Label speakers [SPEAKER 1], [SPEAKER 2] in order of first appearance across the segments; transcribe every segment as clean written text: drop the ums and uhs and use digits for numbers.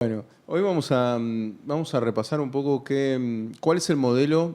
[SPEAKER 1] Bueno, hoy vamos a repasar un poco cuál es el modelo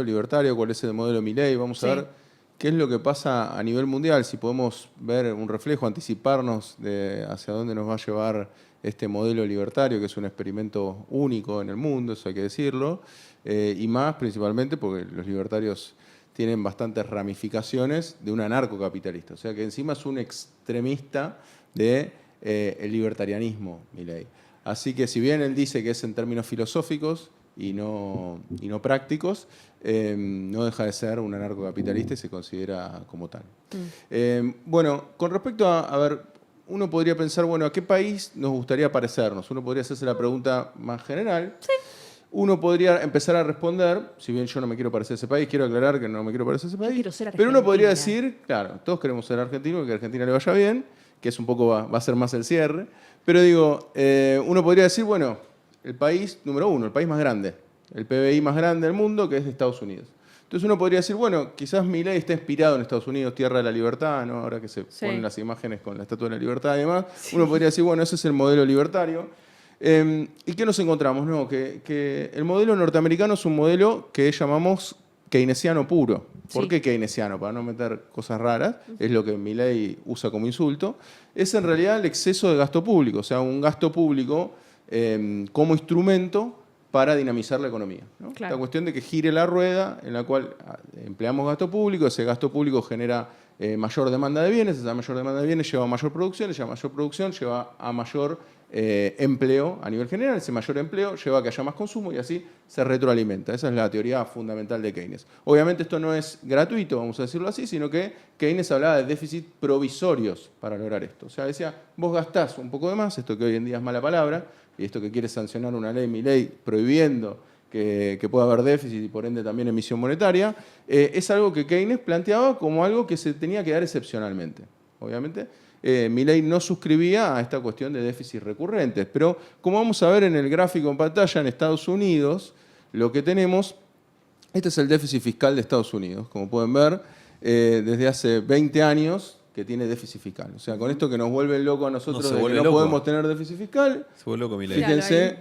[SPEAKER 1] libertario, cuál es el modelo Milei. Vamos a
[SPEAKER 2] Sí.
[SPEAKER 1] ver qué es lo que pasa a nivel mundial, si podemos ver un reflejo, anticiparnos de hacia dónde nos va a llevar este modelo libertario, que es un experimento único en el mundo, eso hay que decirlo, y más principalmente porque los libertarios tienen bastantes ramificaciones de un anarcocapitalista, o sea que encima es un extremista de el libertarianismo, Milei. Así que si bien él dice que es en términos filosóficos y no prácticos, no deja de ser un anarcocapitalista y se considera como tal. Bueno, con respecto a ver, uno podría pensar, bueno, ¿a qué país nos gustaría parecernos? Uno podría hacerse la pregunta más general.
[SPEAKER 2] Sí.
[SPEAKER 1] Uno podría empezar a responder, si bien yo no me quiero parecer a ese país, quiero aclarar que no me quiero parecer a ese
[SPEAKER 2] Yo
[SPEAKER 1] país,
[SPEAKER 2] quiero ser
[SPEAKER 1] pero uno podría
[SPEAKER 2] argentina.
[SPEAKER 1] decir, claro, todos queremos ser argentinos, que a Argentina le vaya bien, que es un poco, va a ser más el cierre, pero digo, uno podría decir, bueno, el país número uno, el país más grande, el PBI más grande del mundo, que es de Estados Unidos. Entonces uno podría decir, bueno, quizás Milei está inspirado en Estados Unidos, tierra de la libertad, ¿no? Ahora que se ponen las imágenes con la Estatua de la Libertad y demás, uno podría decir, bueno, ese es el modelo libertario. ¿Y qué nos encontramos? No, que el modelo norteamericano es un modelo que llamamos keynesiano puro. ¿Por
[SPEAKER 2] Sí.
[SPEAKER 1] qué keynesiano? Para no meter cosas raras, es lo que Milei usa como insulto. Es en realidad el exceso de gasto público, o sea, un gasto público como instrumento para dinamizar la economía, ¿no?
[SPEAKER 2] Claro.
[SPEAKER 1] La cuestión de que gire la rueda en la cual empleamos gasto público, ese gasto público genera mayor demanda de bienes, esa mayor demanda de bienes lleva a mayor producción, esa mayor producción lleva a mayor empleo a nivel general, ese mayor empleo lleva a que haya más consumo y así se retroalimenta. Esa es la teoría fundamental de Keynes. Obviamente esto no es gratuito, vamos a decirlo así, sino que Keynes hablaba de déficit provisorios para lograr esto. O sea, decía, vos gastás un poco de más, esto que hoy en día es mala palabra, y esto que quiere sancionar una ley, Milei, prohibiendo que pueda haber déficit y por ende también emisión monetaria, es algo que Keynes planteaba como algo que se tenía que dar excepcionalmente. Obviamente, Milei no suscribía a esta cuestión de déficits recurrentes, pero como vamos a ver en el gráfico en pantalla, en Estados Unidos, lo que tenemos, este es el déficit fiscal de Estados Unidos, como pueden ver, desde hace 20 años que tiene déficit fiscal. O sea, con esto que nos vuelve loco a nosotros de que no podemos tener déficit fiscal,
[SPEAKER 3] se vuelve loco Milei.
[SPEAKER 1] fíjense,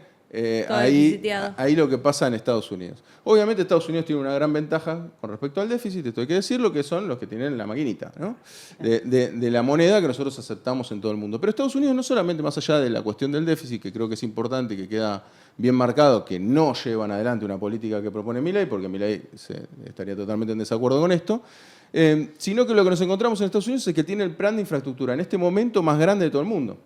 [SPEAKER 2] todo
[SPEAKER 1] ahí
[SPEAKER 2] deficiteado.
[SPEAKER 1] lo que pasa en Estados Unidos. Obviamente Estados Unidos tiene una gran ventaja con respecto al déficit, esto hay que decirlo, que son los que tienen la maquinita, ¿no? de la moneda que nosotros aceptamos en todo el mundo. Pero Estados Unidos no solamente más allá de la cuestión del déficit, que creo que es importante y que queda bien marcado, que no llevan adelante una política que propone Milei, porque Milei estaría totalmente en desacuerdo con esto, sino que lo que nos encontramos en Estados Unidos es que tiene el plan de infraestructura en este momento más grande de todo el mundo.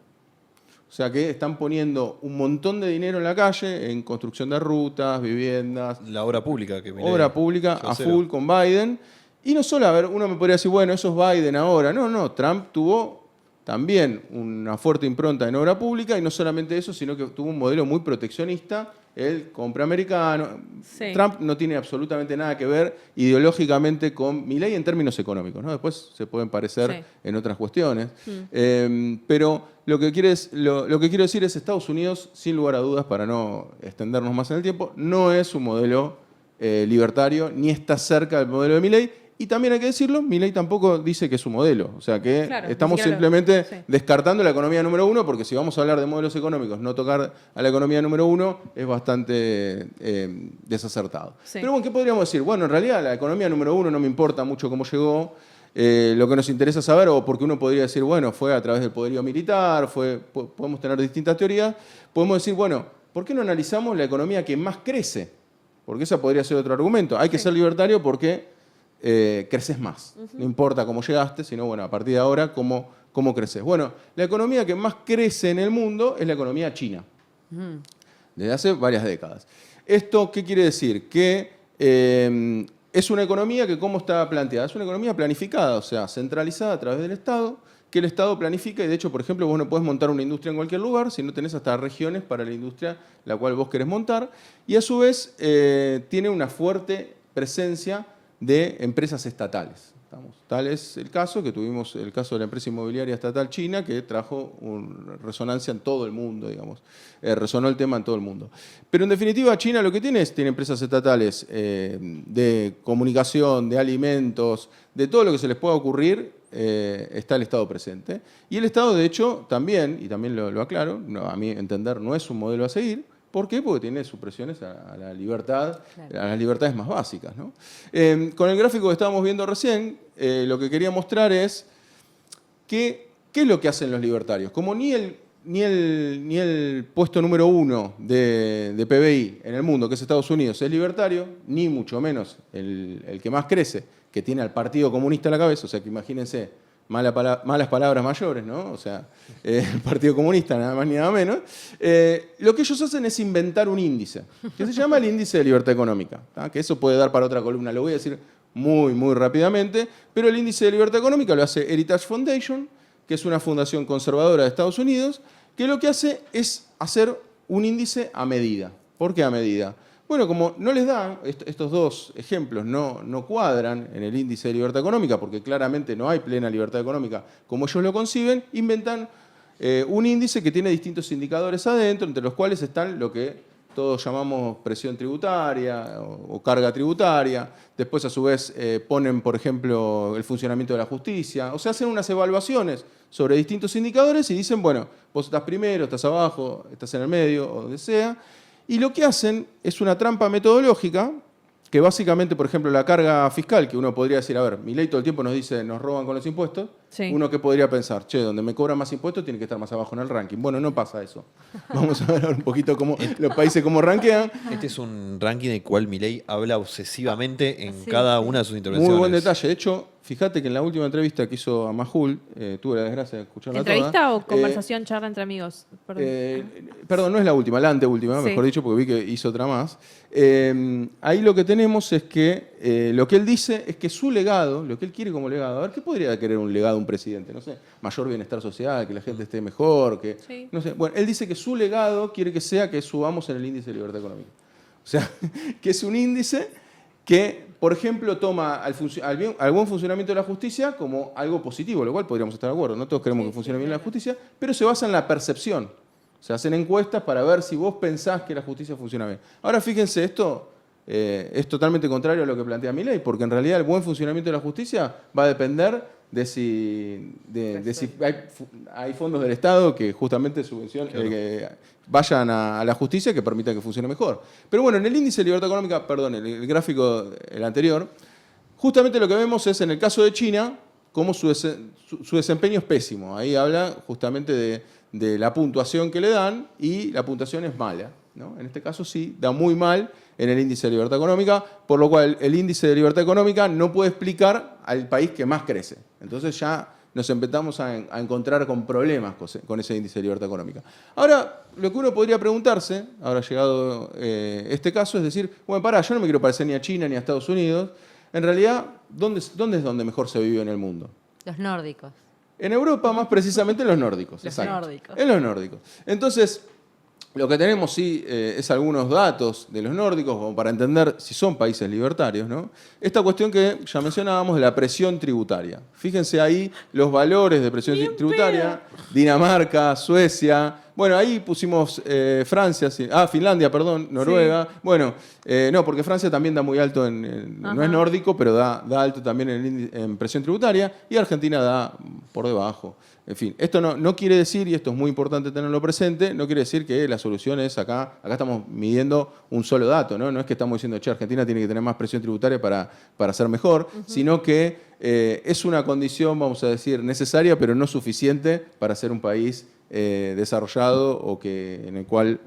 [SPEAKER 1] O sea que están poniendo un montón de dinero en la calle, en construcción de rutas, viviendas.
[SPEAKER 3] La obra pública que Milei.
[SPEAKER 1] Obra pública a full con Biden. Y no solo, a ver, uno me podría decir, bueno, eso es Biden ahora. No, Trump tuvo también una fuerte impronta en obra pública y no solamente eso, sino que tuvo un modelo muy proteccionista, el compra americano.
[SPEAKER 2] Sí.
[SPEAKER 1] Trump no tiene absolutamente nada que ver ideológicamente con Milei en términos económicos, ¿no? Después se pueden parecer en otras cuestiones. Pero lo que quiero decir es Estados Unidos, sin lugar a dudas, para no extendernos más en el tiempo, no es un modelo libertario, ni está cerca del modelo de Milei. Y también hay que decirlo, Milei tampoco dice que es su modelo. O sea que estamos simplemente descartando la economía número uno, porque si vamos a hablar de modelos económicos, no tocar a la economía número uno es bastante desacertado. Pero bueno, ¿qué podríamos decir? Bueno, en realidad la economía número uno no me importa mucho cómo llegó. Lo que nos interesa saber, o porque uno podría decir, bueno, fue a través del poderío militar, podemos tener distintas teorías, podemos decir, bueno, ¿por qué no analizamos la economía que más crece? Porque ese podría ser otro argumento. Hay que ser libertario porque creces más. No importa cómo llegaste, sino, bueno, a partir de ahora, cómo creces. Bueno, la economía que más crece en el mundo es la economía china. Desde hace varias décadas. ¿Esto qué quiere decir? Que es una economía que, ¿cómo está planteada? Es una economía planificada, o sea, centralizada a través del Estado, que el Estado planifica y, de hecho, por ejemplo, vos no podés montar una industria en cualquier lugar, si no tenés hasta regiones para la industria la cual vos querés montar, y a su vez tiene una fuerte presencia de empresas estatales. Tal es el caso, que tuvimos el caso de la empresa inmobiliaria estatal china, que trajo resonancia en todo el mundo, digamos. Resonó el tema en todo el mundo. Pero en definitiva, China lo que tiene empresas estatales de comunicación, de alimentos, de todo lo que se les pueda ocurrir está el Estado presente. Y el Estado, de hecho, también, y también lo aclaro, a mi entender no es un modelo a seguir. ¿Por qué? Porque tiene supresiones a la libertad, a las libertades más básicas, ¿no? Con el gráfico que estábamos viendo recién, lo que quería mostrar es qué es lo que hacen los libertarios. Como ni el puesto número 1 de PBI en el mundo, que es Estados Unidos, es libertario, ni mucho menos el que más crece, que tiene al Partido Comunista a la cabeza, o sea que imagínense, malas palabras mayores, ¿no? O sea, el Partido Comunista, nada más ni nada menos. Lo que ellos hacen es inventar un índice, que se llama el índice de libertad económica, ¿tá? Que eso puede dar para otra columna, lo voy a decir muy, muy rápidamente, pero el índice de libertad económica lo hace Heritage Foundation, que es una fundación conservadora de Estados Unidos, que lo que hace es hacer un índice a medida. ¿Por qué a medida? Bueno, como no les dan, estos dos ejemplos no cuadran en el índice de libertad económica, porque claramente no hay plena libertad económica como ellos lo conciben, inventan un índice que tiene distintos indicadores adentro, entre los cuales están lo que todos llamamos presión tributaria o carga tributaria. Después, a su vez, ponen, por ejemplo, el funcionamiento de la justicia. O sea, hacen unas evaluaciones sobre distintos indicadores y dicen, bueno, vos estás primero, estás abajo, estás en el medio, o donde sea. Y lo que hacen es una trampa metodológica que básicamente, por ejemplo, la carga fiscal, que uno podría decir, a ver, Milei todo el tiempo nos dice, nos roban con los impuestos. Sí. Uno que podría pensar, che, donde me cobran más impuestos tiene que estar más abajo en el ranking. Bueno, no pasa eso. Vamos a ver un poquito cómo los países cómo rankean.
[SPEAKER 3] Este es un ranking del cual Milei habla obsesivamente en cada una de sus intervenciones.
[SPEAKER 1] Muy buen detalle. De hecho, fíjate que en la última entrevista que hizo a Majul, tuve la desgracia de escucharla toda.
[SPEAKER 2] ¿Entrevista o conversación, charla entre amigos?
[SPEAKER 1] Perdón, no es la última, la anteúltima, mejor dicho, porque vi que hizo otra más. Ahí lo que tenemos es que lo que él dice es que su legado, lo que él quiere como legado, a ver, ¿qué podría querer un legado un presidente? No sé, mayor bienestar social, que la gente esté mejor, que... Sí. No sé. Bueno, él dice que su legado quiere que sea que subamos en el índice de libertad económica. O sea, que es un índice que, por ejemplo, toma al buen funcionamiento de la justicia como algo positivo, lo cual podríamos estar de acuerdo. No todos queremos que funcione bien la justicia, pero se basa en la percepción. Se hacen encuestas para ver si vos pensás que la justicia funciona bien. Ahora, fíjense, esto es totalmente contrario a lo que plantea Milei, porque en realidad el buen funcionamiento de la justicia va a depender de si hay fondos del Estado que justamente vayan a la justicia que permitan que funcione mejor. Pero bueno, en el índice de libertad económica, perdón, el gráfico, el anterior, justamente lo que vemos es, en el caso de China, cómo su desempeño es pésimo. Ahí habla justamente de la puntuación que le dan, y la puntuación es mala, ¿no? En este caso sí, da muy mal en el índice de libertad económica, por lo cual el índice de libertad económica no puede explicar al país que más crece. Entonces ya nos empezamos a encontrar con problemas con ese índice de libertad económica. Ahora, lo que uno podría preguntarse, ahora llegado este caso, es decir, bueno, pará, yo no me quiero parecer ni a China ni a Estados Unidos. En realidad, ¿dónde es donde mejor se vive en el mundo?
[SPEAKER 2] Los nórdicos.
[SPEAKER 1] En Europa, más precisamente en los nórdicos.
[SPEAKER 2] Nórdicos.
[SPEAKER 1] En los nórdicos. Entonces, lo que tenemos sí es algunos datos de los nórdicos, como para entender si son países libertarios, ¿no? Esta cuestión que ya mencionábamos de la presión tributaria. Fíjense ahí los valores de presión tributaria. Dinamarca, Suecia. Bueno, ahí pusimos Francia, Finlandia, perdón, Noruega. Sí. Bueno, no, porque Francia también da muy alto, no es nórdico, pero da alto también en presión tributaria, y Argentina da por debajo. En fin, esto no quiere decir, y esto es muy importante tenerlo presente, no quiere decir que la solución es acá estamos midiendo un solo dato, ¿no? No es que estamos diciendo, che, Argentina tiene que tener más presión tributaria para ser mejor, sino que es una condición, vamos a decir, necesaria, pero no suficiente para ser un país desarrollado o en el cual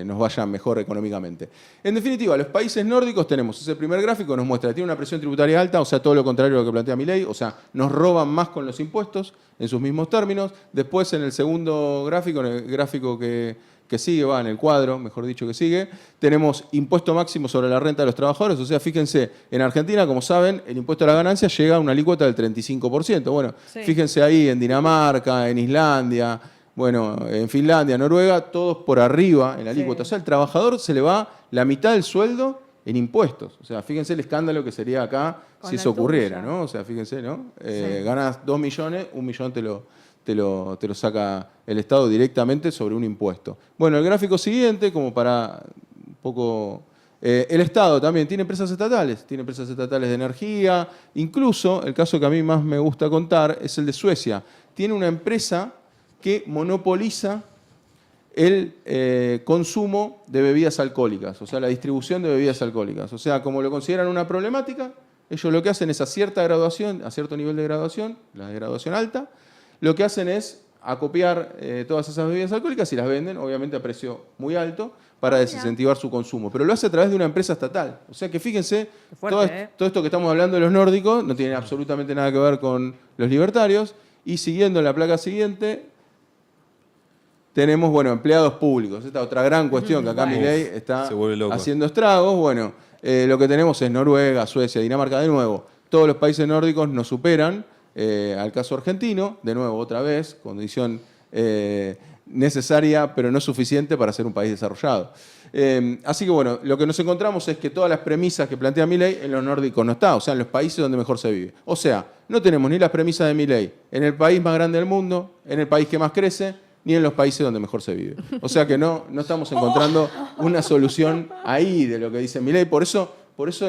[SPEAKER 1] nos vaya mejor económicamente. En definitiva, los países nórdicos tenemos ese primer gráfico, nos muestra que tiene una presión tributaria alta, o sea, todo lo contrario a lo que plantea Milei, o sea, nos roban más con los impuestos en sus mismos términos. Después, en el segundo gráfico, en el gráfico que sigue, en el cuadro, mejor dicho, que sigue, tenemos impuesto máximo sobre la renta de los trabajadores. O sea, fíjense, en Argentina, como saben, el impuesto a la ganancia llega a una alícuota del 35%. Bueno, sí. Fíjense ahí en Dinamarca, en Islandia, bueno, en Finlandia, Noruega, todos por arriba en la alícuota. Sí. O sea, al trabajador se le va la mitad del sueldo en impuestos. O sea, fíjense el escándalo que sería acá si eso ocurriera, ¿no? O sea, fíjense, ¿no? Sí. Ganas 2 millones, 1 millón te lo saca el Estado directamente sobre un impuesto. Bueno, el gráfico siguiente, como para un poco El Estado también tiene empresas estatales de energía. Incluso, el caso que a mí más me gusta contar es el de Suecia. Tiene una empresa que monopoliza el consumo de bebidas alcohólicas, o sea, la distribución de bebidas alcohólicas. O sea, como lo consideran una problemática, ellos lo que hacen es a cierta graduación, a cierto nivel de graduación, la de graduación alta, lo que hacen es acopiar todas esas bebidas alcohólicas y las venden, obviamente a precio muy alto, para desincentivar su consumo. Pero lo hace a través de una empresa estatal. O sea que fíjense,
[SPEAKER 2] fuerte,
[SPEAKER 1] todo esto que estamos hablando de los nórdicos no tiene absolutamente nada que ver con los libertarios. Y siguiendo en la placa siguiente, tenemos, bueno, empleados públicos. Esta otra gran cuestión que acá Milei está haciendo estragos. Bueno, lo que tenemos es Noruega, Suecia, Dinamarca, de nuevo. Todos los países nórdicos nos superan al caso argentino, de nuevo, otra vez, condición necesaria, pero no suficiente para ser un país desarrollado. Así que, bueno, lo que nos encontramos es que todas las premisas que plantea Milei en los nórdicos no está, o sea, en los países donde mejor se vive. O sea, no tenemos ni las premisas de Milei en el país más grande del mundo, en el país que más crece, ni en los países donde mejor se vive. O sea que no estamos encontrando una solución ahí de lo que dice Milei. Por eso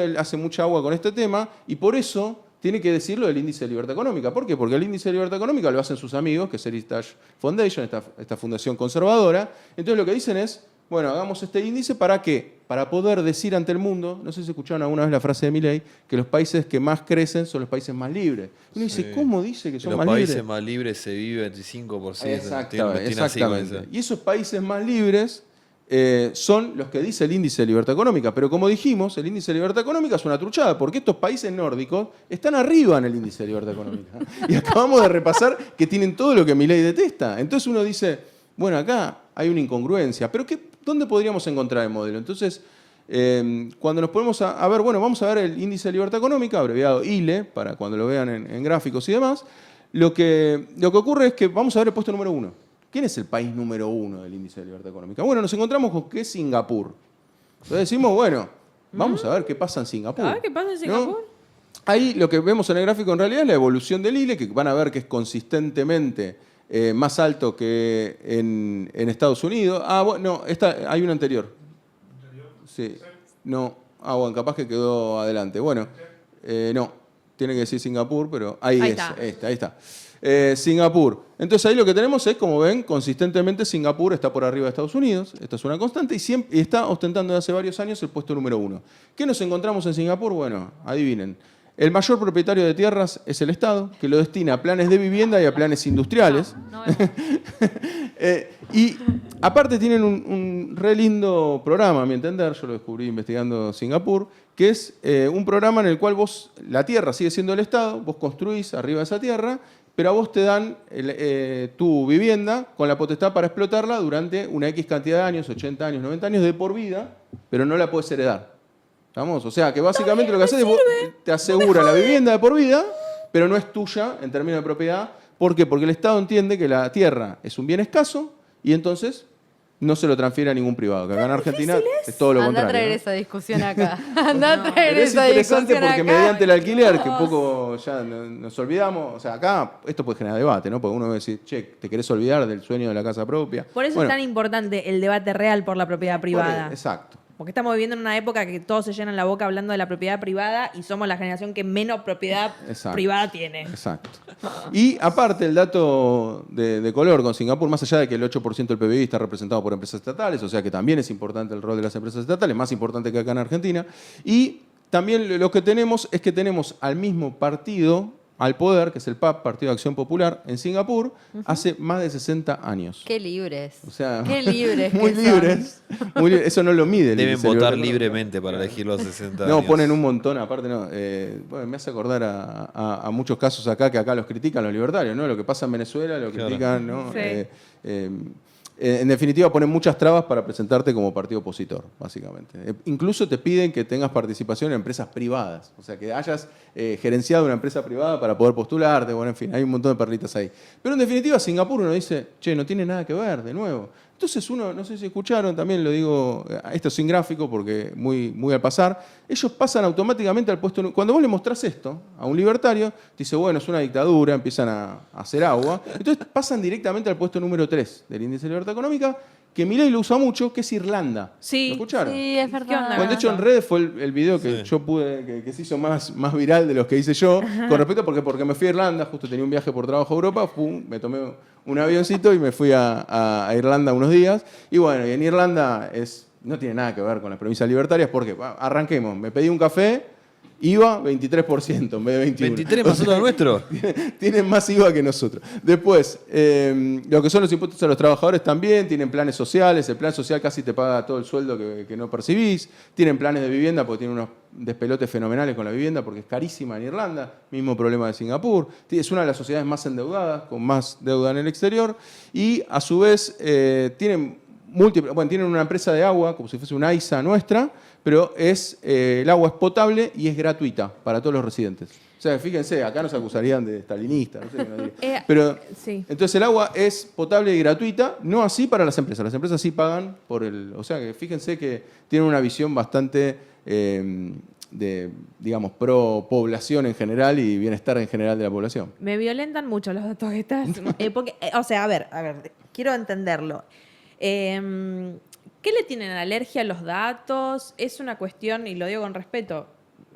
[SPEAKER 1] él hace mucha agua con este tema y por eso tiene que decirlo del índice de libertad económica. ¿Por qué? Porque el índice de libertad económica lo hacen sus amigos, que es Heritage Foundation, esta fundación conservadora. Entonces lo que dicen es, bueno, hagamos este índice ¿para qué? Para poder decir ante el mundo, no sé si escucharon alguna vez la frase de Milei, que los países que más crecen son los países más libres. Uno dice, ¿cómo dice que son más libres?
[SPEAKER 3] Los países más libres se vive 25%.
[SPEAKER 1] Exactamente. Y esos países más libres son los que dice el índice de libertad económica. Pero como dijimos, el índice de libertad económica es una truchada, porque estos países nórdicos están arriba en el índice de libertad económica. Y acabamos de repasar que tienen todo lo que Milei detesta. Entonces uno dice, bueno, acá hay una incongruencia, pero ¿dónde podríamos encontrar el modelo? Entonces, cuando nos ponemos a ver, bueno, vamos a ver el índice de libertad económica, abreviado ILE, para cuando lo vean en gráficos y demás, lo que ocurre es que vamos a ver el puesto número 1. ¿Quién es el país número 1 del índice de libertad económica? Bueno, nos encontramos con que es Singapur. Entonces decimos, bueno, vamos a ver qué pasa en Singapur.
[SPEAKER 2] A ver qué pasa en Singapur.
[SPEAKER 1] ¿No? Ahí lo que vemos en el gráfico en realidad es la evolución del ILE, que van a ver que es consistentemente más alto que en Estados Unidos. Bueno, hay una anterior. Sí. No. Bueno, capaz que quedó adelante. Bueno, no. Tiene que decir Singapur, pero ahí está. Singapur. Entonces ahí lo que tenemos es, como ven, consistentemente Singapur está por arriba de Estados Unidos. Esta es una constante y está ostentando desde hace varios años el puesto número 1. ¿Qué nos encontramos en Singapur? Bueno, adivinen. El mayor propietario de tierras es el Estado, que lo destina a planes de vivienda y a planes industriales. Y aparte tienen un re lindo programa, a mi entender, yo lo descubrí investigando Singapur, que es un programa en el cual la tierra sigue siendo del Estado, vos construís arriba de esa tierra, pero a vos te dan tu vivienda con la potestad para explotarla durante una X cantidad de años, 80 años, 90 años de por vida, pero no la podés heredar. ¿Vamos? O sea, que básicamente lo que haces es vos te asegura la vivienda de por vida, pero no es tuya en términos de propiedad. ¿Por qué? Porque el Estado entiende que la tierra es un bien escaso y entonces no se lo transfiere a ningún privado. Que acá en Argentina es todo lo contrario.
[SPEAKER 2] Anda a traer esa discusión acá. Anda a traer
[SPEAKER 1] Pero
[SPEAKER 2] esa discusión acá.
[SPEAKER 1] es interesante porque mediante el alquiler, que un poco ya nos olvidamos, o sea, acá esto puede generar debate, ¿no? Porque uno va a decir, che, ¿te querés olvidar del sueño de la casa propia?
[SPEAKER 2] Por eso es tan importante el debate real por la propiedad privada.
[SPEAKER 1] Exacto.
[SPEAKER 2] Porque estamos viviendo en una época que todos se llenan la boca hablando de la propiedad privada y somos la generación que menos propiedad privada tiene.
[SPEAKER 1] Exacto. Y aparte el dato de color con Singapur, más allá de que el 8% del PBI está representado por empresas estatales, o sea que también es importante el rol de las empresas estatales, más importante que acá en Argentina. Y también lo que tenemos es que tenemos al mismo partido al poder, que es el PAP, Partido de Acción Popular, en Singapur, hace más de 60 años.
[SPEAKER 2] Qué libres.
[SPEAKER 1] O sea,
[SPEAKER 2] qué libres.
[SPEAKER 1] Muy libres. Muy libres. Eso no lo mide.
[SPEAKER 3] Deben votar libremente para elegir los 60 años.
[SPEAKER 1] No, ponen un montón, aparte no. Bueno, me hace acordar a muchos casos acá que acá los critican los libertarios, ¿no? Lo que pasa en Venezuela, lo critican, ¿no?
[SPEAKER 2] Sí.
[SPEAKER 1] En definitiva, ponen muchas trabas para presentarte como partido opositor, básicamente. Incluso te piden que tengas participación en empresas privadas, o sea, que hayas gerenciado una empresa privada para poder postularte, bueno, en fin, hay un montón de perlitas ahí. Pero en definitiva, Singapur uno dice, che, no tiene nada que ver, de nuevo. Entonces uno, no sé si escucharon, también lo digo, esto sin gráfico porque muy, muy al pasar, ellos pasan automáticamente al puesto. Cuando vos le mostrás esto a un libertario, te dice, bueno, es una dictadura, empiezan a hacer agua. Entonces pasan directamente al puesto número 3 del índice de libertad económica, que Milei lo usa mucho, que es Irlanda.
[SPEAKER 2] Sí.
[SPEAKER 1] ¿Lo escucharon?
[SPEAKER 4] Sí, es verdad.
[SPEAKER 1] Bueno, de hecho, en redes fue el video que yo pude, que se hizo más viral de los que hice yo, con respecto porque me fui a Irlanda, justo tenía un viaje por trabajo a Europa, me tomé un avioncito y me fui a Irlanda unos días. Y bueno, y en Irlanda no tiene nada que ver con las provincias libertarias, porque arranquemos, me pedí un café, IVA 23% en vez de 21%.
[SPEAKER 3] 23 más lo nuestro.
[SPEAKER 1] Tienen más IVA que nosotros. Después, lo que son los impuestos a los trabajadores también, tienen planes sociales, el plan social casi te paga todo el sueldo que no percibís, tienen planes de vivienda porque tienen unos despelotes fenomenales con la vivienda porque es carísima en Irlanda, mismo problema de Singapur, es una de las sociedades más endeudadas, con más deuda en el exterior, y a su vez tienen una empresa de agua, como si fuese una AISA nuestra, pero el agua es potable y es gratuita para todos los residentes. O sea, fíjense, acá nos acusarían de stalinistas, no sé qué nos dirían. Pero,
[SPEAKER 2] sí.
[SPEAKER 1] Entonces el agua es potable y gratuita, no así para las empresas. Las empresas sí pagan por el... O sea, que fíjense que tienen una visión bastante, digamos, pro población en general y bienestar en general de la población.
[SPEAKER 2] Me violentan mucho los datos que estás... porque, o sea, a ver, quiero entenderlo. ¿Qué le tienen alergia a los datos? Es una cuestión, y lo digo con respeto,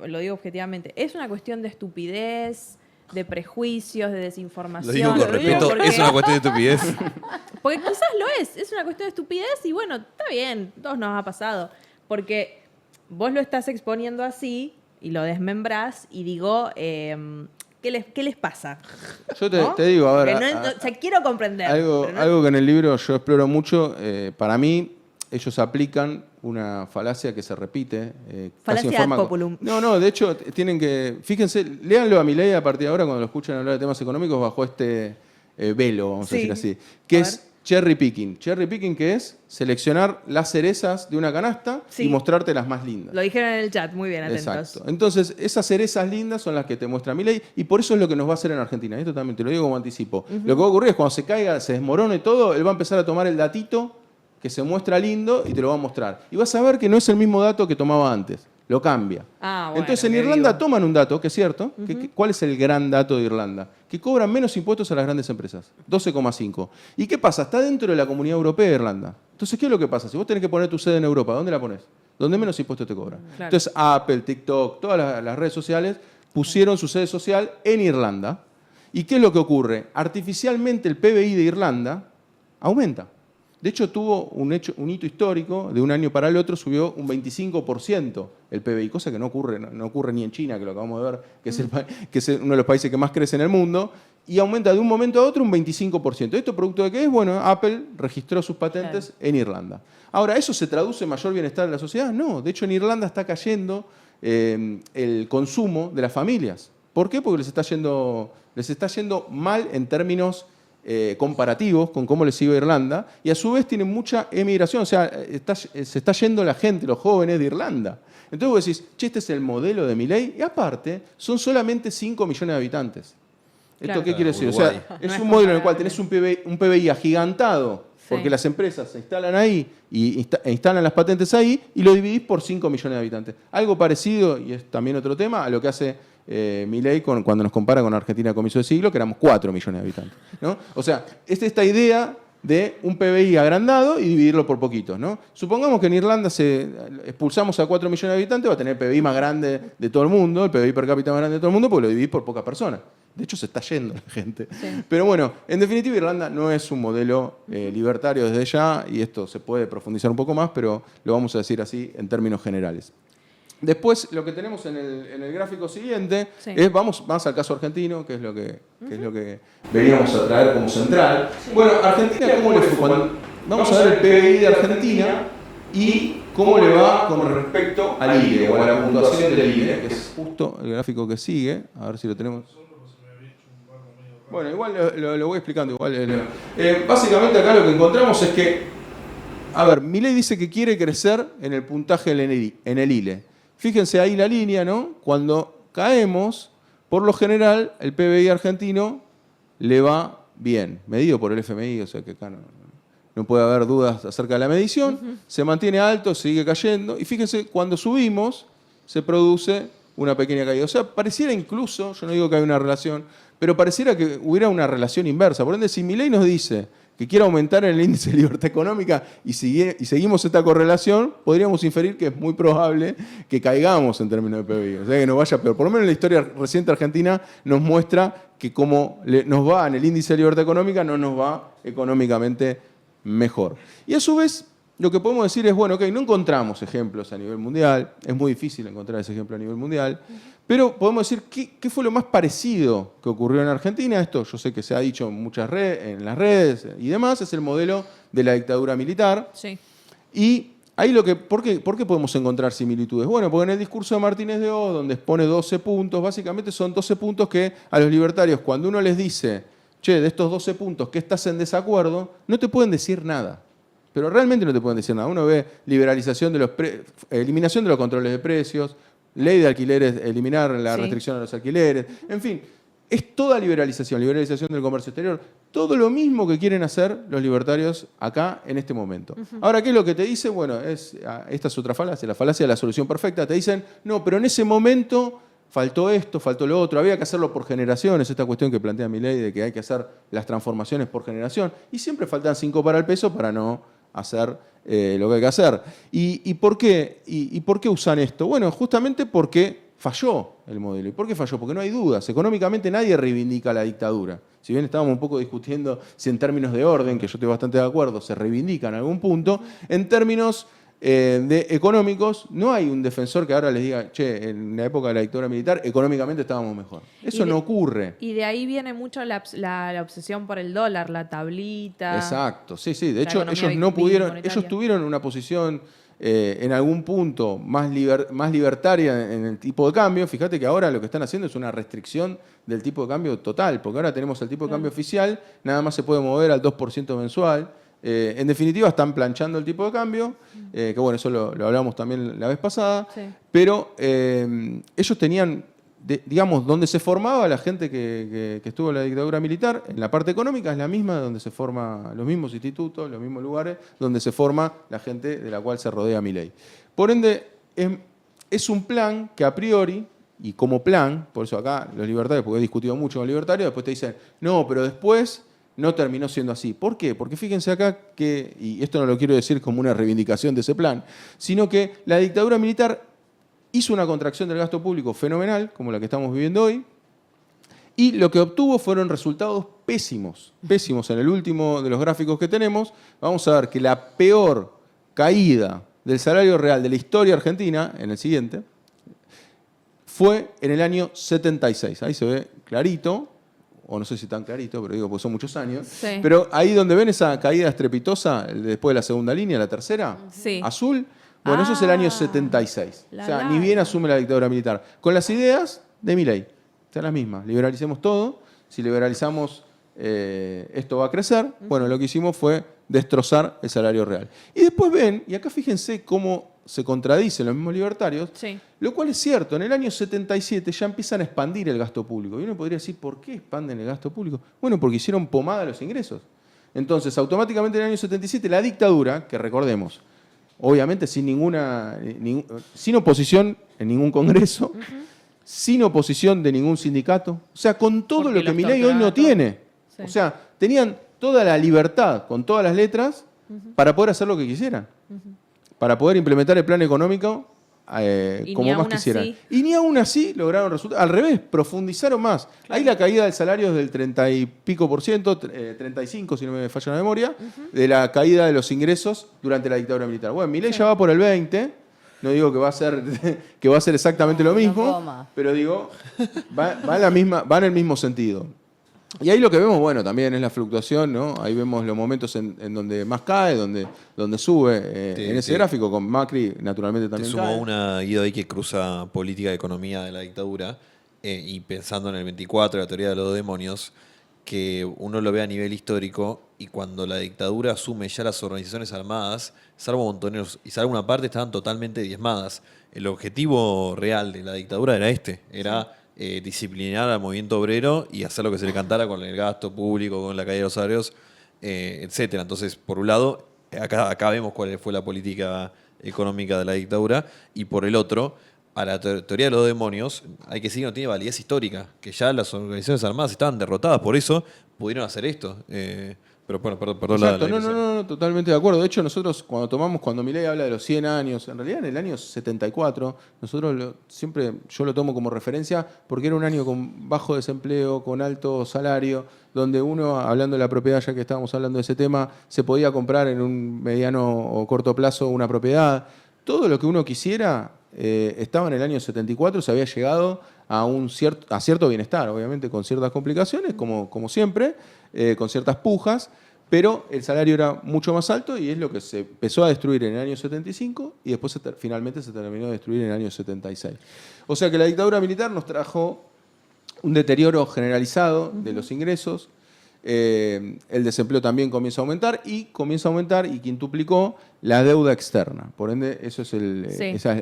[SPEAKER 2] lo digo objetivamente, es una cuestión de estupidez, de prejuicios, de desinformación.
[SPEAKER 3] Lo digo con respeto,
[SPEAKER 2] porque,
[SPEAKER 3] es una cuestión de estupidez.
[SPEAKER 2] Porque quizás lo es una cuestión de estupidez y bueno, está bien, todos nos ha pasado. Porque vos lo estás exponiendo así y lo desmembrás y digo... ¿Qué les pasa?
[SPEAKER 1] Yo te digo, a ver...
[SPEAKER 2] quiero comprender.
[SPEAKER 1] Algo que en el libro yo exploro mucho, para mí, ellos aplican una falacia que se repite.
[SPEAKER 2] Falacia ad populum.
[SPEAKER 1] No, de hecho, tienen que... Fíjense, léanlo a Milei a partir de ahora cuando lo escuchan hablar de temas económicos bajo este velo, vamos a decir así, que es cherry picking. Cherry picking, que es seleccionar las cerezas de una canasta y mostrarte las más lindas.
[SPEAKER 2] Lo dijeron en el chat, muy bien, atentos.
[SPEAKER 1] Exacto. Entonces, esas cerezas lindas son las que te muestra Milei y por eso es lo que nos va a hacer en Argentina. Esto también te lo digo como anticipo. Lo que va a ocurrir es cuando se caiga, se desmorone todo, él va a empezar a tomar el datito que se muestra lindo y te lo va a mostrar. Y vas a ver que no es el mismo dato que tomaba antes. Lo cambia.
[SPEAKER 2] Bueno,
[SPEAKER 1] entonces en Irlanda toman un dato, que es cierto. ¿Cuál es el gran dato de Irlanda? Que cobran menos impuestos a las grandes empresas. 12,5. ¿Y qué pasa? Está dentro de la Comunidad Europea de Irlanda. Entonces, ¿qué es lo que pasa? Si vos tenés que poner tu sede en Europa, ¿dónde la pones? ¿Dónde menos impuestos te cobran? Claro. Entonces Apple, TikTok, todas las redes sociales pusieron su sede social en Irlanda. ¿Y qué es lo que ocurre? Artificialmente el PBI de Irlanda aumenta. De hecho, tuvo un hito histórico, de un año para el otro subió un 25% el PBI, cosa que no ocurre ni en China, que lo acabamos de ver, que es uno de los países que más crece en el mundo, y aumenta de un momento a otro un 25%. ¿Esto producto de qué es? Bueno, Apple registró sus patentes en Irlanda. Ahora, ¿eso se traduce en mayor bienestar de la sociedad? No, de hecho en Irlanda está cayendo el consumo de las familias. ¿Por qué? Porque les está yendo mal en términos comparativos con cómo les iba a Irlanda, y a su vez tienen mucha emigración, o sea, se está yendo la gente, los jóvenes de Irlanda. Entonces vos decís, este es el modelo de Milei, y aparte, son solamente 5 millones de habitantes. ¿Esto qué quiere decir?
[SPEAKER 3] Uruguay.
[SPEAKER 1] O sea, es un modelo en el cual tenés un PBI agigantado, porque las empresas se instalan ahí e instalan las patentes ahí, y lo dividís por 5 millones de habitantes. Algo parecido, y es también otro tema, a lo que hace Milei cuando nos compara con Argentina a comienzo de siglo, que éramos 4 millones de habitantes, ¿no? O sea, es esta idea de un PBI agrandado y dividirlo por poquitos, ¿no? Supongamos que en Irlanda expulsamos a 4 millones de habitantes, va a tener el PBI más grande de todo el mundo, el PBI per cápita más grande de todo el mundo, porque lo dividís por pocas personas. De hecho, se está yendo la gente. Sí. Pero bueno, en definitiva, Irlanda no es un modelo libertario desde ya, y esto se puede profundizar un poco más, pero lo vamos a decir así en términos generales. Después, lo que tenemos en el gráfico siguiente es, vamos más al caso argentino, que es lo que veníamos a traer como central. Bueno, Argentina, ¿cómo le fue? Vamos a ver el PBI de Argentina y cómo le va con respecto al ILE, o a la puntuación del ILE, que es justo el gráfico que sigue. A ver si lo tenemos. Bueno, igual lo voy explicando. Básicamente acá lo que encontramos es que, a ver, Milei dice que quiere crecer en el puntaje en el ILE. Fíjense ahí la línea, ¿no? Cuando caemos, por lo general, el PBI argentino le va bien, medido por el FMI, o sea que acá no puede haber dudas acerca de la medición. Se mantiene alto, sigue cayendo, y fíjense, cuando subimos, se produce una pequeña caída. O sea, pareciera incluso, yo no digo que hay una relación, pero pareciera que hubiera una relación inversa. Por ende, si Milei nos dice que quiera aumentar en el índice de libertad económica y seguimos esta correlación, podríamos inferir que es muy probable que caigamos en términos de PBI. O sea, que nos vaya peor. Por lo menos la historia reciente argentina nos muestra que como nos va en el índice de libertad económica, no nos va económicamente mejor. Y a su vez, lo que podemos decir es, bueno, ok, no encontramos ejemplos a nivel mundial, es muy difícil encontrar ese ejemplo a nivel mundial, pero podemos decir qué fue lo más parecido que ocurrió en Argentina. Esto yo sé que se ha dicho en las redes y demás, es el modelo de la dictadura militar.
[SPEAKER 2] Sí.
[SPEAKER 1] Y ahí ¿por qué podemos encontrar similitudes? Bueno, porque en el discurso de Martínez de O, donde expone 12 puntos, básicamente son 12 puntos que a los libertarios, cuando uno les dice, che, de estos 12 puntos, ¿qué estás en desacuerdo?, no te pueden decir nada. Pero realmente no te pueden decir nada. Uno ve liberalización eliminación de los controles de precios, ley de alquileres, eliminar la restricción a los alquileres, en fin, es toda liberalización del comercio exterior, todo lo mismo que quieren hacer los libertarios acá en este momento. Ahora, ¿qué es lo que te dice? Bueno, esta es otra falacia, la falacia de la solución perfecta. Te dicen, no, pero en ese momento faltó esto, faltó lo otro, había que hacerlo por generaciones, esta cuestión que plantea Milei de que hay que hacer las transformaciones por generación, y siempre faltan 5 para el peso para no hacer lo que hay que hacer. ¿Y por qué? ¿Y por qué usan esto? Bueno, justamente porque falló el modelo. ¿Y por qué falló? Porque no hay dudas. Económicamente nadie reivindica la dictadura. Si bien estábamos un poco discutiendo si en términos de orden, que yo estoy bastante de acuerdo, se reivindica en algún punto, en términos económicos, no hay un defensor que ahora les diga, che, en la época de la dictadura militar, económicamente estábamos mejor. Eso no ocurre.
[SPEAKER 2] Y de ahí viene mucho la obsesión por el dólar, la tablita.
[SPEAKER 1] Exacto, sí. De hecho, ellos no pudieron,
[SPEAKER 2] monetaria.
[SPEAKER 1] ellos tuvieron una posición en algún punto más libertaria en el tipo de cambio. Fíjate que ahora lo que están haciendo es una restricción del tipo de cambio total, porque ahora tenemos el tipo de cambio oficial, nada más se puede mover al 2% mensual. En definitiva, están planchando el tipo de cambio, que bueno, eso lo hablamos también la vez pasada, pero ellos tenían, digamos, donde se formaba la gente que estuvo en la dictadura militar, en la parte económica es la misma, donde se forman los mismos institutos, los mismos lugares, donde se forma la gente de la cual se rodea Milei. Por ende, es un plan que a priori, y como plan, por eso acá los libertarios, porque he discutido mucho con los libertarios, después te dicen, no, pero después no terminó siendo así. ¿Por qué? Porque fíjense acá que, y esto no lo quiero decir como una reivindicación de ese plan, sino que la dictadura militar hizo una contracción del gasto público fenomenal, como la que estamos viviendo hoy, y lo que obtuvo fueron resultados pésimos. Pésimos en el último de los gráficos que tenemos. Vamos a ver que la peor caída del salario real de la historia argentina, en el siguiente, fue en el año 76. Ahí se ve clarito, o no sé si tan clarito, pero digo, porque son muchos años.
[SPEAKER 2] Sí.
[SPEAKER 1] Pero ahí donde ven esa caída estrepitosa, después de la segunda línea, la tercera, azul, bueno, eso es el año 76. O sea, ni bien asume la dictadura militar. Con las ideas de Milei. Están las mismas. Liberalicemos todo. Si liberalizamos, esto va a crecer. Bueno, lo que hicimos fue destrozar el salario real. Y después ven, y acá fíjense cómo se contradicen los mismos libertarios, lo cual es cierto. En el año 77 ya empiezan a expandir el gasto público. Y uno podría decir, ¿por qué expanden el gasto público? Bueno, porque hicieron pomada a los ingresos. Entonces, automáticamente en el año 77 la dictadura, que recordemos, obviamente sin oposición en ningún congreso, sin oposición de ningún sindicato, o sea, con todo lo que Milei hoy no tiene. O sea, tenían toda la libertad, con todas las letras, para poder hacer lo que quisieran. Para poder implementar el plan económico como más quisieran. Y ni aún así lograron resultados. Al revés, profundizaron más. Ahí la caída del salario es del 30 y pico por ciento, 35 si no me falla la memoria, de la caída de los ingresos durante la dictadura militar. Bueno, Milei ya va por el 20, no digo que va a ser exactamente lo mismo, pero digo, va en el mismo sentido. Y ahí lo que vemos, bueno, también es la fluctuación, ¿no? Ahí vemos los momentos en donde más cae, donde sube. En ese gráfico, con Macri, naturalmente también
[SPEAKER 3] te
[SPEAKER 1] cae.
[SPEAKER 3] sumo una guía ahí que cruza política y economía de la dictadura, y pensando en el 24, la teoría de los demonios, que uno lo ve a nivel histórico, y cuando la dictadura asume ya las organizaciones armadas, salvo montoneros y salvo una parte, estaban totalmente diezmadas. El objetivo real de la dictadura era era disciplinar al movimiento obrero y hacer lo que se le cantara con el gasto público, con la caída de los salarios, etcétera. Entonces, por un lado, acá vemos cuál fue la política económica de la dictadura, y por el otro, a la teoría de los demonios hay que decir que no tiene validez histórica, que ya las organizaciones armadas estaban derrotadas, por eso pudieron hacer esto. Pero bueno, perdón
[SPEAKER 1] Exacto, no, totalmente de acuerdo. De hecho, nosotros cuando Milei habla de los 100 años, en realidad en el año 74, siempre yo lo tomo como referencia porque era un año con bajo desempleo, con alto salario, donde uno, hablando de la propiedad, ya que estábamos hablando de ese tema, se podía comprar en un mediano o corto plazo una propiedad. Todo lo que uno quisiera estaba en el año 74, se había llegado a cierto bienestar, obviamente con ciertas complicaciones, como siempre, con ciertas pujas, pero el salario era mucho más alto y es lo que se empezó a destruir en el año 75 y después finalmente se terminó de destruir en el año 76. O sea que la dictadura militar nos trajo un deterioro generalizado de los ingresos, el desempleo también comienza a aumentar y quintuplicó la deuda externa. Por ende, esa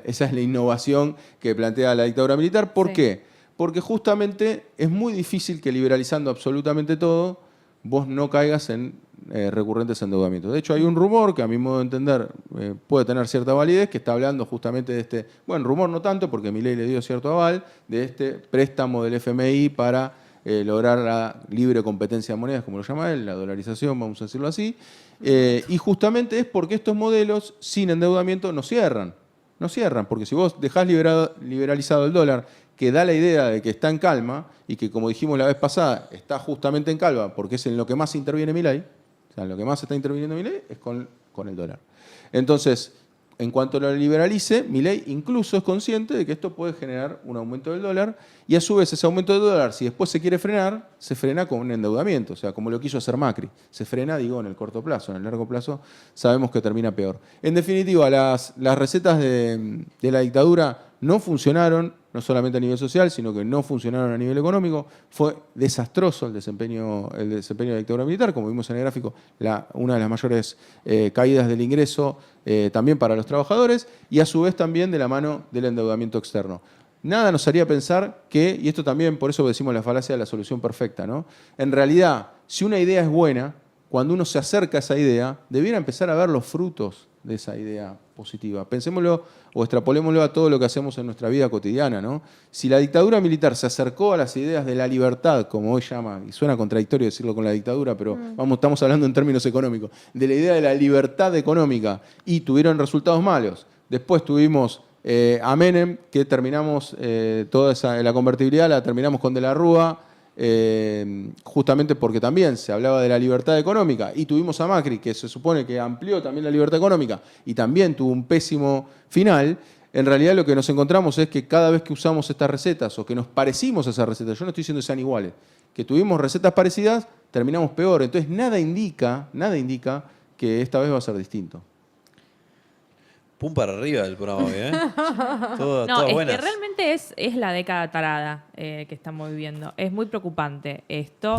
[SPEAKER 1] es la innovación que plantea la dictadura militar. ¿Por qué? Porque justamente es muy difícil que liberalizando absolutamente todo, vos no caigas en recurrentes endeudamientos. De hecho, hay un rumor que a mi modo de entender puede tener cierta validez, que está hablando justamente de este, bueno, rumor no tanto, porque Milei le dio cierto aval, de este préstamo del FMI para lograr la libre competencia de monedas, como lo llama él, la dolarización, vamos a decirlo así. Y justamente es porque estos modelos sin endeudamiento no cierran. No cierran, porque si vos dejás liberalizado el dólar, que da la idea de que está en calma, y que, como dijimos la vez pasada, está justamente en calma, porque es en lo que más interviene Milei, o sea, en lo que más está interviniendo Milei es con el dólar. Entonces, en cuanto lo liberalice, Milei incluso es consciente de que esto puede generar un aumento del dólar, y a su vez ese aumento del dólar, si después se quiere frenar, se frena con un endeudamiento, o sea, como lo quiso hacer Macri. Se frena, digo, en el corto plazo, en el largo plazo sabemos que termina peor. En definitiva, las recetas de la dictadura no funcionaron, no solamente a nivel social, sino que no funcionaron a nivel económico. Fue desastroso el desempeño de la dictadura militar, como vimos en el gráfico, una de las mayores caídas del ingreso también para los trabajadores, y a su vez también de la mano del endeudamiento externo. Nada nos haría pensar que, y esto también por eso decimos la falacia de la solución perfecta, ¿no? En realidad, si una idea es buena, cuando uno se acerca a esa idea, debiera empezar a ver los frutos de esa idea positiva. Pensémoslo o extrapolémoslo a todo lo que hacemos en nuestra vida cotidiana, ¿no? Si la dictadura militar se acercó a las ideas de la libertad, como hoy llama, y suena contradictorio decirlo con la dictadura, pero estamos hablando en términos económicos, de la idea de la libertad económica, y tuvieron resultados malos. Después tuvimos a Menem, que terminamos la convertibilidad la terminamos con De la Rúa, justamente porque también se hablaba de la libertad económica, y tuvimos a Macri, que se supone que amplió también la libertad económica y también tuvo un pésimo final. En realidad lo que nos encontramos es que cada vez que usamos estas recetas o que nos parecimos a esas recetas, yo no estoy diciendo que sean iguales, que tuvimos recetas parecidas, terminamos peor. Entonces nada indica que esta vez va a ser distinto.
[SPEAKER 3] Pum para arriba del programa hoy, ¿eh? Todas
[SPEAKER 2] es
[SPEAKER 3] buenas.
[SPEAKER 2] que realmente es la década tarada que estamos viviendo. Es muy preocupante esto.